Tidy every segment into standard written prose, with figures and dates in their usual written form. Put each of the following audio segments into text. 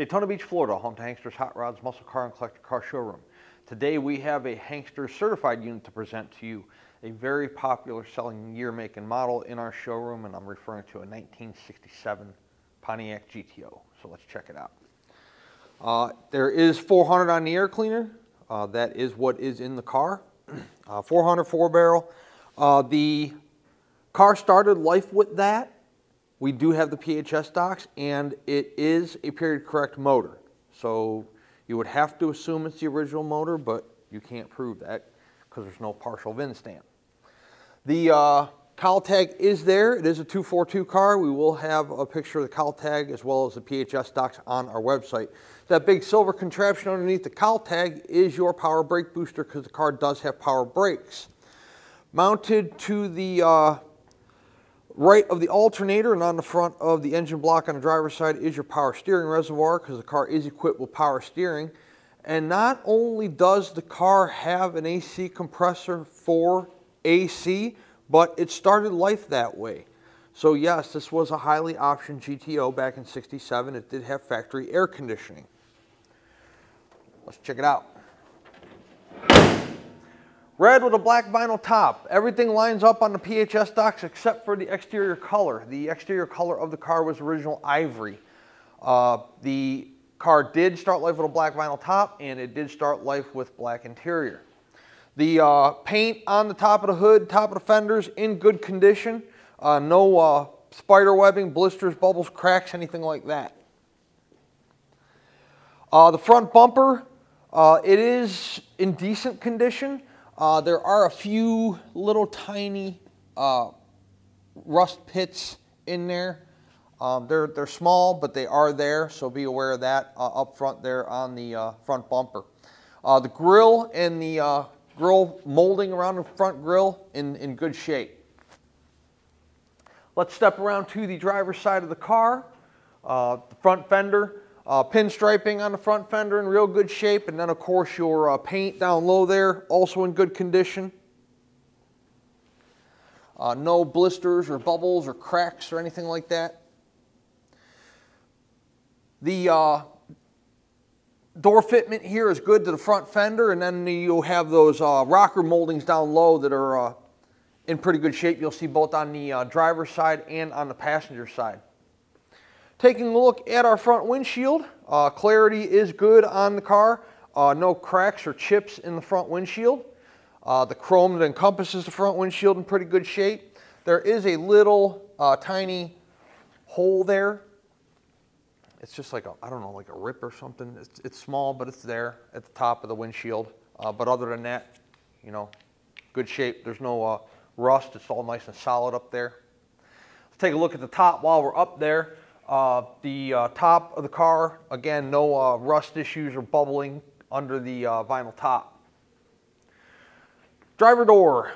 Daytona Beach, Florida, home to Hanksters Hot Rods, Muscle Car, and Collector Car Showroom. Today we have a Hanksters certified unit to present to you, a very popular selling year, make, and model in our showroom, and I'm referring to a 1967 Pontiac Gto. So let's check it out. There is 400 on the air cleaner. That is what is in the car. 400 4-barrel. The car started life with that. We do have the PHS docks, and it is a period correct motor. So you would have to assume it's the original motor, but you can't prove that because there's no partial VIN stamp. The cowl tag is there. It is a 242 car. We will have a picture of the cowl tag as well as the PHS docks on our website. That big silver contraption underneath the cowl tag is your power brake booster because the car does have power brakes. Mounted to the right of the alternator and on the front of the engine block on the driver's side is your power steering reservoir because the car is equipped with power steering. And not only does the car have an AC compressor for AC, but it started life that way. So yes, this was a highly optioned GTO back in '67. It did have factory air conditioning. Let's check it out. Red with a black vinyl top. Everything lines up on the PHS docks except for the exterior color. The exterior color of the car was original ivory. The car did start life with a black vinyl top, and it did start life with black interior. The paint on the top of the hood, top of the fenders, in good condition. No spider webbing, blisters, bubbles, cracks, anything like that. The front bumper, it is in decent condition. There are a few little tiny rust pits in there. They're small, but they are there, so be aware of that up front there on the front bumper. The grille and the grill molding around the front grille in good shape. Let's step around to the driver's side of the car. The front fender. Pinstriping on the front fender in real good shape, and then of course your paint down low there also in good condition. No blisters or bubbles or cracks or anything like that. The door fitment here is good to the front fender, and then you'll have those rocker moldings down low that are in pretty good shape. You'll see both on the driver's side and on the passenger side. Taking a look at our front windshield, clarity is good on the car. No cracks or chips in the front windshield. The chrome that encompasses the front windshield in pretty good shape. There is a little tiny hole there. It's just like I don't know, like a rip or something. It's small, but it's there at the top of the windshield. But other than that, you know, good shape. There's no rust. It's all nice and solid up there. Let's take a look at the top while we're up there. The top of the car, again, no rust issues or bubbling under the vinyl top. Driver door,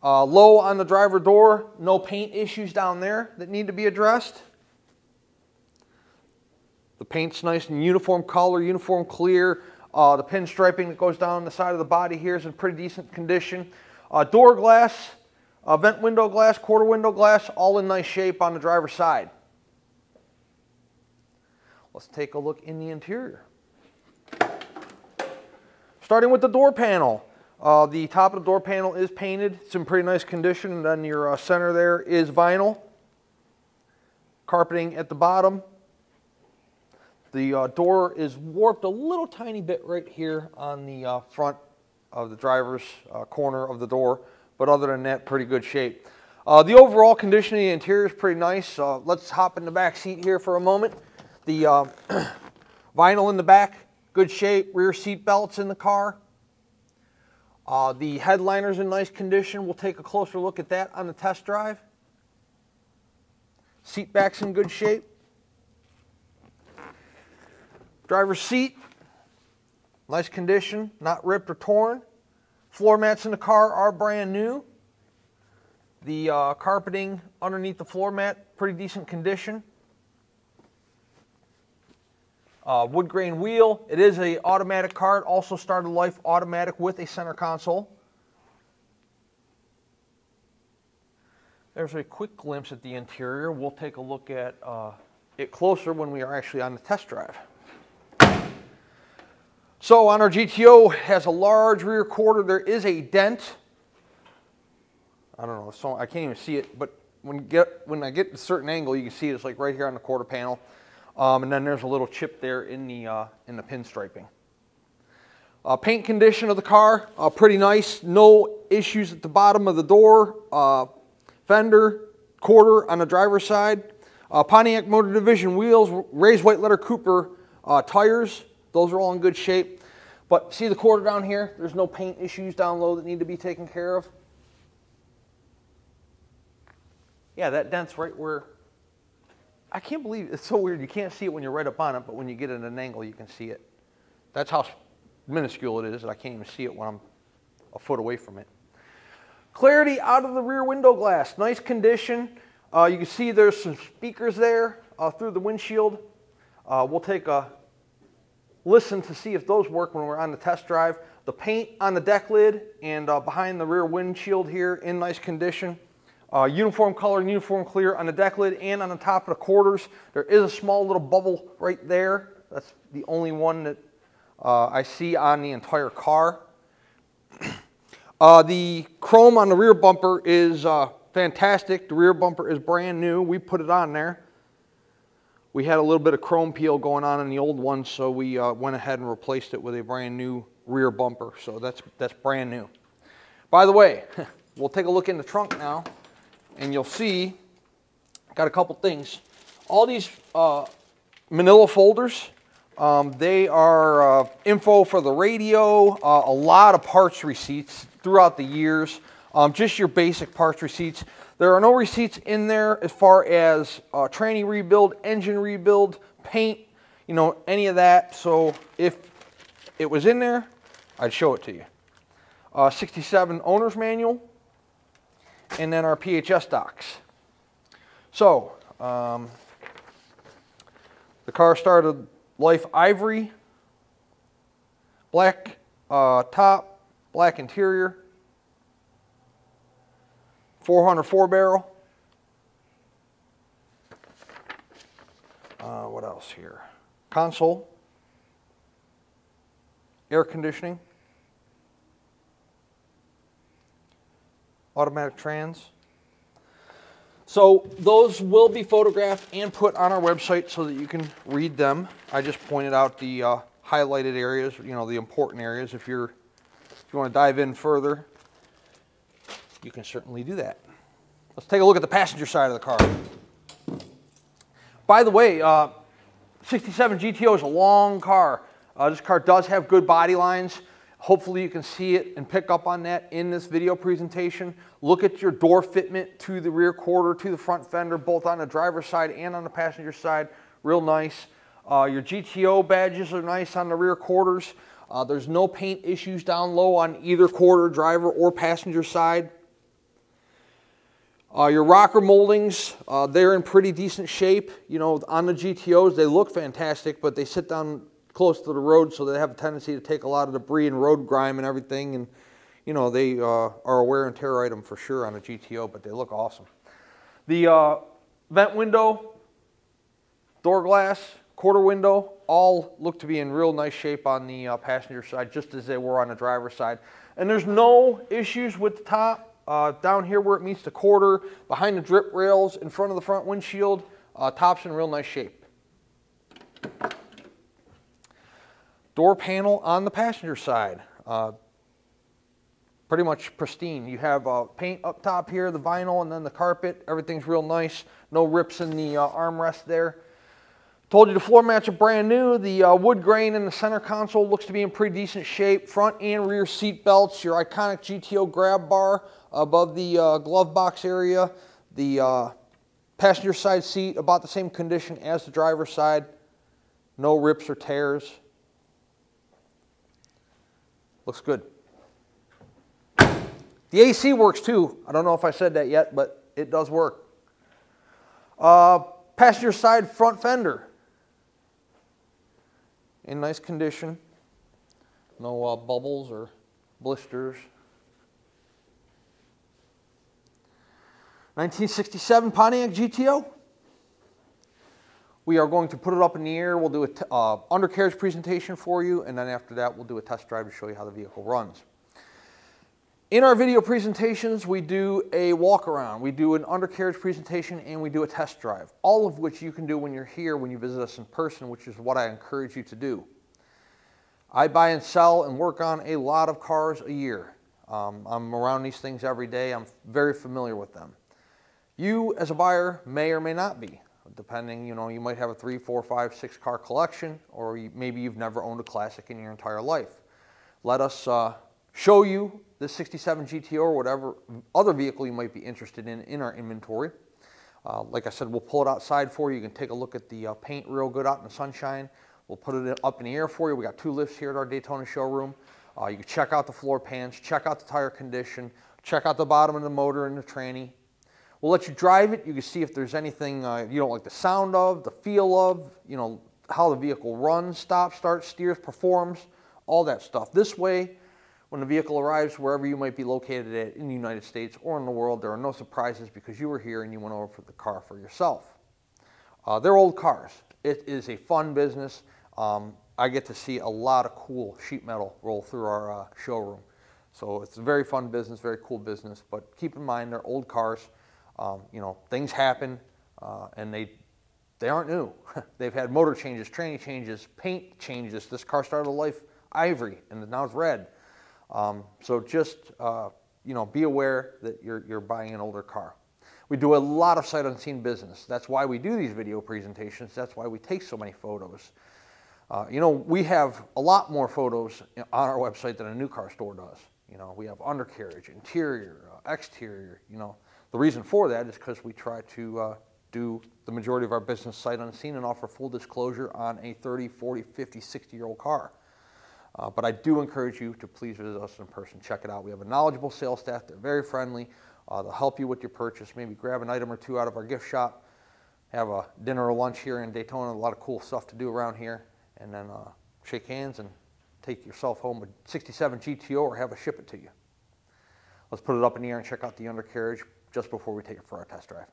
low on the driver door, no paint issues down there that need to be addressed. The paint's nice and uniform color, uniform clear. The pinstriping that goes down the side of the body here is in pretty decent condition. Door glass, vent window glass, quarter window glass, all in nice shape on the driver's side. Let's take a look in the interior. Starting with the door panel. The top of the door panel is painted. It's in pretty nice condition. And then your center there is vinyl. Carpeting at the bottom. The door is warped a little tiny bit right here on the front of the driver's corner of the door. But other than that, pretty good shape. The overall condition of the interior is pretty nice. Let's hop in the back seat here for a moment. The vinyl in the back, good shape. Rear seat belts in the car. The headliner's in nice condition. We'll take a closer look at that on the test drive. Seat back's in good shape. Driver's seat, nice condition, not ripped or torn. Floor mats in the car are brand new. The carpeting underneath the floor mat, pretty decent condition. Wood grain wheel. It is an automatic car. It also started life automatic with a center console. There's a quick glimpse at the interior. We'll take a look at it closer when we are actually on the test drive. So on our GTO, has a large rear quarter. There is a dent. I don't know, so I can't even see it, but when I get to a certain angle, you can see it's like right here on the quarter panel. And then there's a little chip there in the pinstriping. Paint condition of the car, pretty nice. No issues at the bottom of the door, fender, quarter on the driver's side. Pontiac Motor Division wheels, raised white letter Cooper tires. Those are all in good shape. But see the quarter down here? There's no paint issues down low that need to be taken care of. Yeah, that dent's right where, I can't believe, it's so weird. You can't see it when you're right up on it, but when you get at an angle, you can see it. That's how minuscule it is, that I can't even see it when I'm a foot away from it. Clarity out of the rear window glass, nice condition. You can see there's some speakers there through the windshield. We'll take a listen to see if those work when we're on the test drive. The paint on the deck lid and behind the rear windshield here in nice condition. Uniform color and uniform clear on the deck lid and on the top of the quarters. There is a small little bubble right there. That's the only one that I see on the entire car. The chrome on the rear bumper is fantastic. The rear bumper is brand new. We put it on there. We had a little bit of chrome peel going on in the old one, so we went ahead and replaced it with a brand new rear bumper. So that's brand new. By the way, we'll take a look in the trunk now, and you'll see, got a couple things. All these manila folders, they are info for the radio, a lot of parts receipts throughout the years, just your basic parts receipts. There are no receipts in there as far as tranny rebuild, engine rebuild, paint, you know, any of that. So if it was in there, I'd show it to you. 67 owner's manual, and then our PHS docs. So the car started life ivory, black top, black interior, 404 barrel. What else here? Console, air conditioning, automatic trans. So those will be photographed and put on our website so that you can read them. I just pointed out the highlighted areas, you know, the important areas. If you want to dive in further, you can certainly do that. Let's take a look at the passenger side of the car. By the way, 67 GTO is a long car. This car does have good body lines. Hopefully you can see it and pick up on that in this video presentation. Look at your door fitment to the rear quarter, to the front fender, both on the driver's side and on the passenger side. Real nice. Your GTO badges are nice on the rear quarters. There's no paint issues down low on either quarter, driver or passenger side. Your rocker moldings, they're in pretty decent shape. You know, on the GTOs, they look fantastic, but they sit down close to the road, so they have a tendency to take a lot of debris and road grime and everything. And, you know, they are a wear and tear item for sure on a GTO, but they look awesome. The vent window, door glass, quarter window, all look to be in real nice shape on the passenger side, just as they were on the driver's side. And there's no issues with the top. Down here where it meets the quarter, behind the drip rails, in front of the front windshield, top's in real nice shape. Door panel on the passenger side, pretty much pristine. You have paint up top here, the vinyl, and then the carpet. Everything's real nice. No rips in the armrest there. Told you the floor mats are brand new. The wood grain in the center console looks to be in pretty decent shape. Front and rear seat belts, your iconic GTO grab bar above the glove box area. The passenger side seat about the same condition as the driver's side. No rips or tears. Looks good. The AC works too. I don't know if I said that yet, but it does work. Passenger side front fender in nice condition. No bubbles or blisters. 1967 Pontiac GTO We are going to put it up in the air. We'll do an undercarriage presentation for you, and then after that, we'll do a test drive to show you how the vehicle runs. In our video presentations, we do a walk around, we do an undercarriage presentation, and we do a test drive, all of which you can do when you're here, when you visit us in person, which is what I encourage you to do. I buy and sell and work on a lot of cars a year. I'm around these things every day. I'm very familiar with them. You, as a buyer, may or may not be, depending, you might have a 3, 4, 5, 6 car collection, or maybe you've never owned a classic in your entire life. Let us show you the 67 GTO or whatever other vehicle you might be interested in our inventory. Like I said, we'll pull it outside for you. You can take a look at the paint real good out in the sunshine. We'll put it up in the air for you. We got 2 lifts here at our Daytona showroom. You can check out the floor pans, check out the tire condition, check out the bottom of the motor and the tranny. We'll let you drive it. You can see if there's anything you don't like the sound of, the feel of, how the vehicle runs, stops, starts, steers, performs, all that stuff. This way, when the vehicle arrives wherever you might be located at in the United States or in the world, there are no surprises because you were here and you went over for the car for yourself. They're old cars. It is a fun business. I get to see a lot of cool sheet metal roll through our showroom. So it's a very fun business, very cool business, but keep in mind they're old cars. Things happen and they aren't new. They've had motor changes, tranny changes, paint changes. This car started life ivory and now it's red. So just, be aware that you're buying an older car. We do a lot of sight unseen business. That's why we do these video presentations. That's why we take so many photos. We have a lot more photos on our website than a new car store does. We have undercarriage, interior, exterior. The reason for that is because we try to do the majority of our business sight unseen and offer full disclosure on a 30, 40, 50, 60-year-old car. But I do encourage you to please visit us in person. Check it out. We have a knowledgeable sales staff. They're very friendly. They'll help you with your purchase. Maybe grab an item or two out of our gift shop. Have a dinner or lunch here in Daytona. A lot of cool stuff to do around here. And then shake hands and take yourself home with 67 GTO or have us ship it to you. Let's put it up in the air and check out the undercarriage just before we take it for our test drive.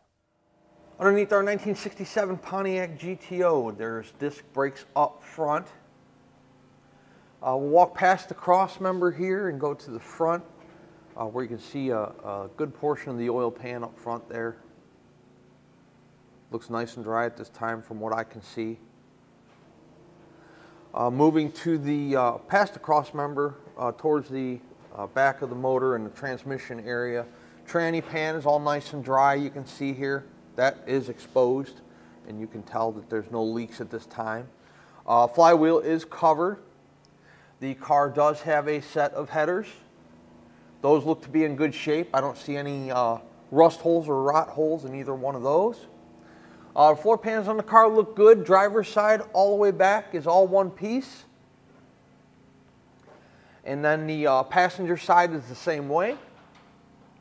Underneath our 1967 Pontiac Gto, there's disc brakes up front. We'll walk past the cross member here and go to the front where you can see a good portion of the oil pan up front there. Looks nice and dry at this time from what I can see. Moving to the past the cross member towards the back of the motor and the transmission area. Tranny pan is all nice and dry. You can see here that is exposed and you can tell that there's no leaks at this time. Flywheel is covered. The car does have a set of headers. Those look to be in good shape. I don't see any rust holes or rot holes in either one of those. Floor pans on the car look good. Driver's side all the way back is all one piece. And then the passenger side is the same way.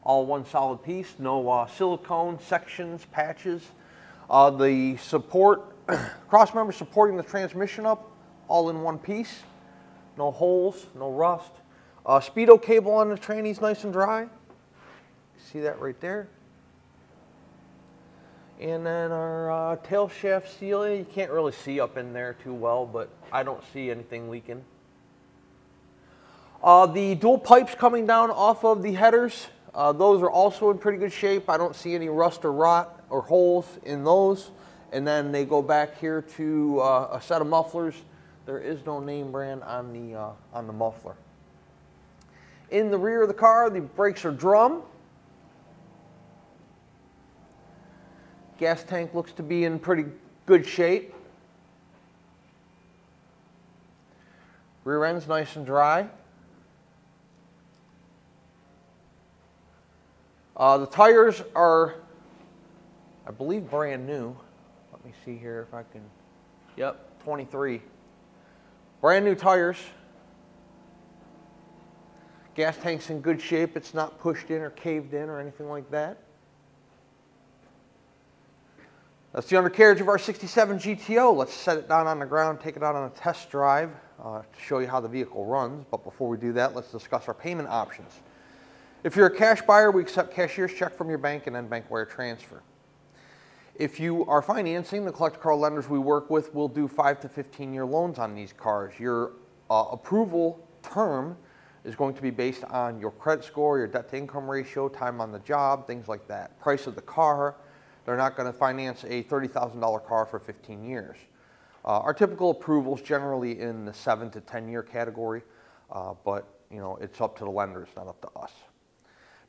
All one solid piece. No silicone sections, patches. The cross member supporting the transmission up, all in one piece. No holes, no rust. Speedo cable on the tranny is nice and dry. See that right there. And then our tail shaft seal, you can't really see up in there too well, but I don't see anything leaking. The dual pipes coming down off of the headers, those are also in pretty good shape. I don't see any rust or rot or holes in those. And then they go back here to a set of mufflers. There is no name brand on the muffler. In the rear of the car, the brakes are drum. Gas tank looks to be in pretty good shape. Rear end's nice and dry. The tires are, I believe, brand new. Let me see here if I can, yep, 23. Brand new tires. Gas tank's in good shape. It's not pushed in or caved in or anything like that. That's the undercarriage of our 67 GTO. Let's set it down on the ground, take it out on a test drive to show you how the vehicle runs. But before we do that, let's discuss our payment options. If you're a cash buyer, we accept cashier's check from your bank and then bank wire transfer. If you are financing, the collector car lenders we work with will do 5 to 15-year loans on these cars. Your approval term is going to be based on your credit score, your debt to income ratio, time on the job, things like that. Price of the car. They're not going to finance a $30,000 car for 15 years. Our typical approval is generally in the 7 to 10-year category, but you know, it's up to the lenders, not up to us.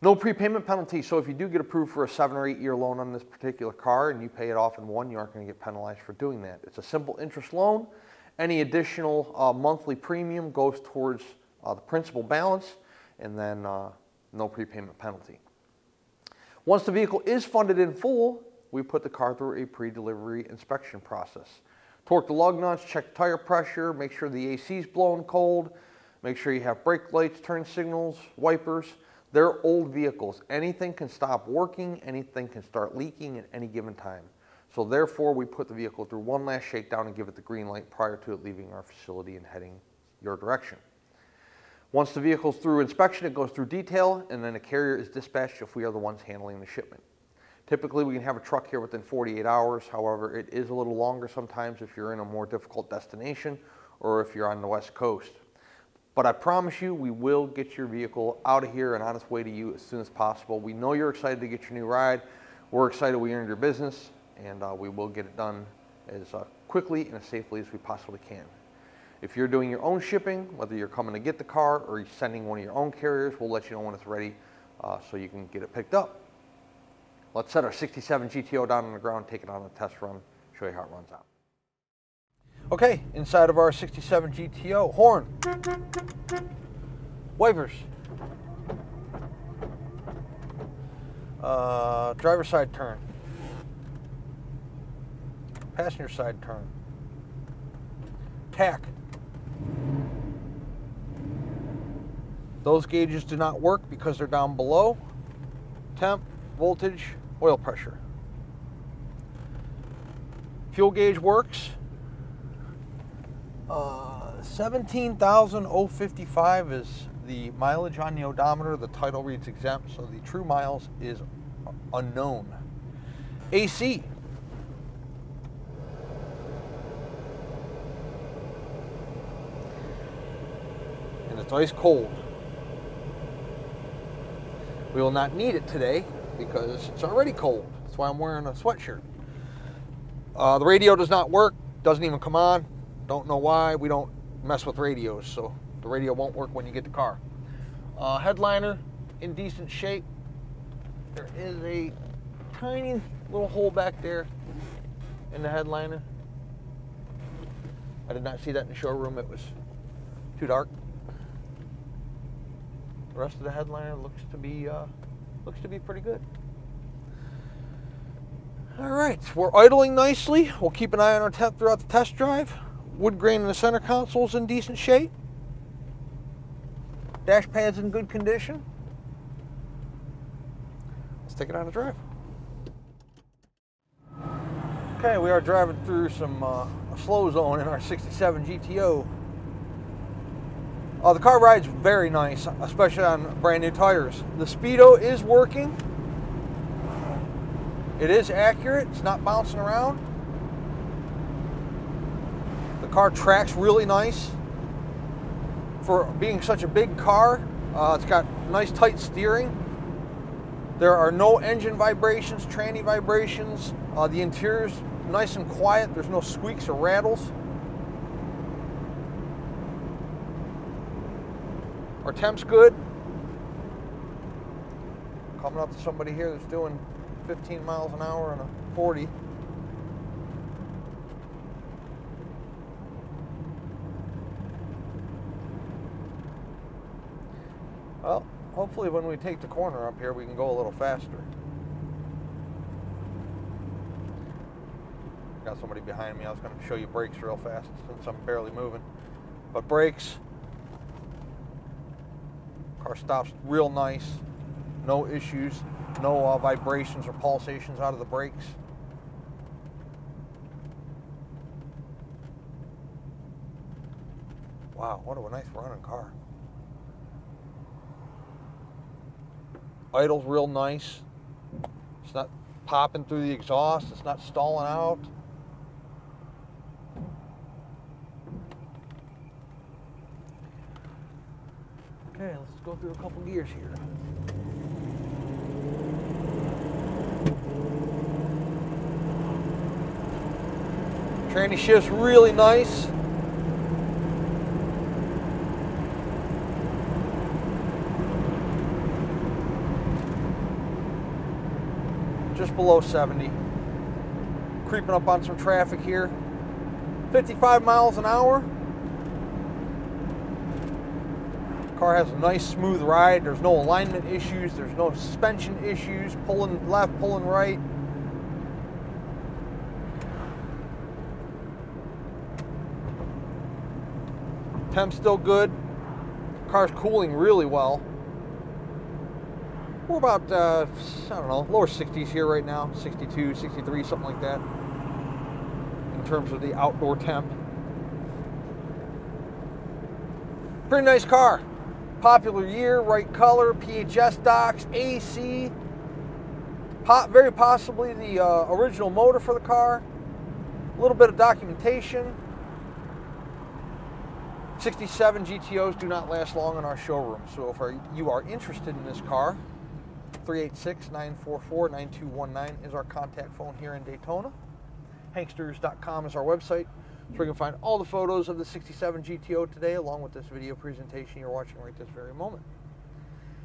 No prepayment penalty, so if you do get approved for a 7 or 8 year loan on this particular car and you pay it off in one, you aren't going to get penalized for doing that. It's a simple interest loan. Any additional monthly premium goes towards the principal balance, and then no prepayment penalty. Once the vehicle is funded in full, we put the car through a pre-delivery inspection process. Torque the lug nuts, check the tire pressure, make sure the AC is blowing cold, make sure you have brake lights, turn signals, wipers. They're old vehicles. Anything can stop working, anything can start leaking at any given time. So therefore, we put the vehicle through one last shakedown and give it the green light prior to it leaving our facility and heading your direction. Once the vehicle's through inspection, it goes through detail, and then a carrier is dispatched if we are the ones handling the shipment. Typically, we can have a truck here within 48 hours. However, it is a little longer sometimes if you're in a more difficult destination or if you're on the West Coast. But I promise you, we will get your vehicle out of here and on its way to you as soon as possible. We know you're excited to get your new ride. We're excited we earned your business, and we will get it done as quickly and as safely as we possibly can. If you're doing your own shipping, whether you're coming to get the car or you're sending one of your own carriers, we'll let you know when it's ready so you can get it picked up. Let's set our 67 GTO down on the ground, take it on a test run, show you how it runs out. Okay, inside of our 67 GTO, horn, wipers, driver's side turn, passenger side turn, tach. Those gauges do not work because they're down below. Temp, voltage, oil pressure. Fuel gauge works. 17,055 is the mileage on the odometer. The title reads exempt, so the true miles is unknown. AC. And it's ice cold. We will not need it today because it's already cold. That's why I'm wearing a sweatshirt. The radio does not work, doesn't even come on. Don't know why. We don't mess with radios, so the radio won't work when you get the car. Headliner in decent shape. There is a tiny little hole back there in the headliner. I did not see that in the showroom. It was too dark. The rest of the headliner looks to be pretty good. All right, we're idling nicely. We'll keep an eye on our temp throughout the test drive. Wood grain in the center console's in decent shape. Dash pad's in good condition. Let's take it on a drive. Okay, we are driving through some a slow zone in our 67 GTO. The car rides very nice, especially on brand new tires. The speedo is working. It is accurate. It's not bouncing around. The car tracks really nice for being such a big car. It's got nice tight steering. There are no engine vibrations, tranny vibrations. The interior's nice and quiet. There's no squeaks or rattles. Our temp's good. Coming up to somebody here that's doing 15 miles an hour on a 40. Well, hopefully when we take the corner up here, we can go a little faster. Got somebody behind me. I was going to show you brakes real fast since I'm barely moving. But brakes. Car stops real nice. No issues. No vibrations or pulsations out of the brakes. Wow, what a nice running car. Idle's real nice. It's not popping through the exhaust. It's not stalling out. Okay, let's go through a couple gears here. Tranny shift's really nice. Just below 70. Creeping up on some traffic here. 55 miles an hour. Car has a nice smooth ride. There's no alignment issues. There's no suspension issues. Pulling left, pulling right. Temp's still good. Car's cooling really well. We're about, I don't know, lower 60s here right now. 62, 63, something like that. In terms of the outdoor temp. Pretty nice car. Popular year, right color, PHS docks, AC. Very possibly the original motor for the car. A little bit of documentation. 67 GTOs do not last long in our showroom. So if you are interested in this car, 386-944-9219 is our contact phone here in Daytona. Hanksters.com is our website, so you can find all the photos of the 67 GTO today, along with this video presentation you're watching right this very moment.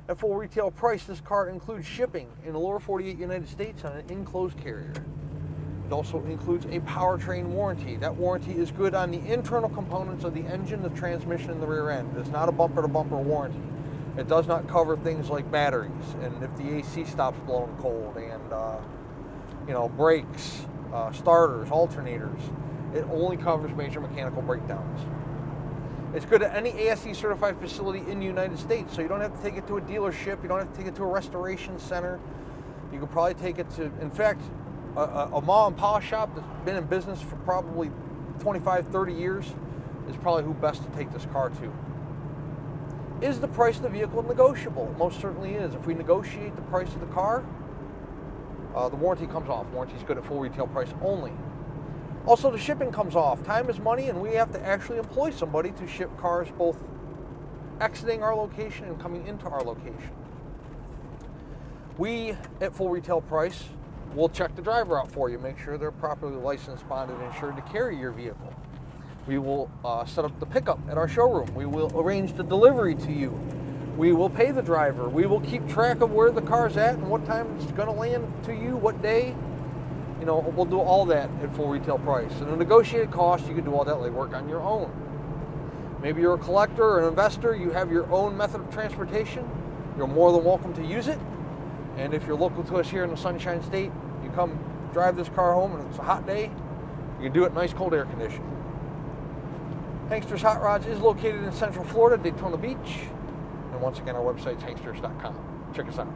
At full retail price, this car includes shipping in the lower 48 United States on an enclosed carrier. It also includes a powertrain warranty. That warranty is good on the internal components of the engine, the transmission, and the rear end. It's not a bumper-to-bumper warranty. It does not cover things like batteries, and if the AC stops blowing cold, and brakes, starters, alternators. It only covers major mechanical breakdowns. It's good at any ASE certified facility in the United States, so you don't have to take it to a dealership, you don't have to take it to a restoration center. You could probably take it to, in fact, a mom and pop shop that's been in business for probably 25, 30 years is probably who best to take this car to. Is the price of the vehicle negotiable? It most certainly is. If we negotiate the price of the car, the warranty comes off. Warranty is good at full retail price only. Also, the shipping comes off. Time is money, and we have to actually employ somebody to ship cars both exiting our location and coming into our location. We, at full retail price, will check the driver out for you, make sure they're properly licensed, bonded, and insured to carry your vehicle. We will set up the pickup at our showroom. We will arrange the delivery to you. We will pay the driver. We will keep track of where the car's at and what time it's going to land to you, what day. We'll do all that at full retail price. And the negotiated cost, you can do all that legwork on your own. Maybe you're a collector or an investor, you have your own method of transportation. You're more than welcome to use it. And if you're local to us here in the Sunshine State, you come drive this car home and it's a hot day, you can do it in nice cold air conditioning. Hanksters Hot Rods is located in Central Florida, Daytona Beach. And once again, our website is hanksters.com. Check us out.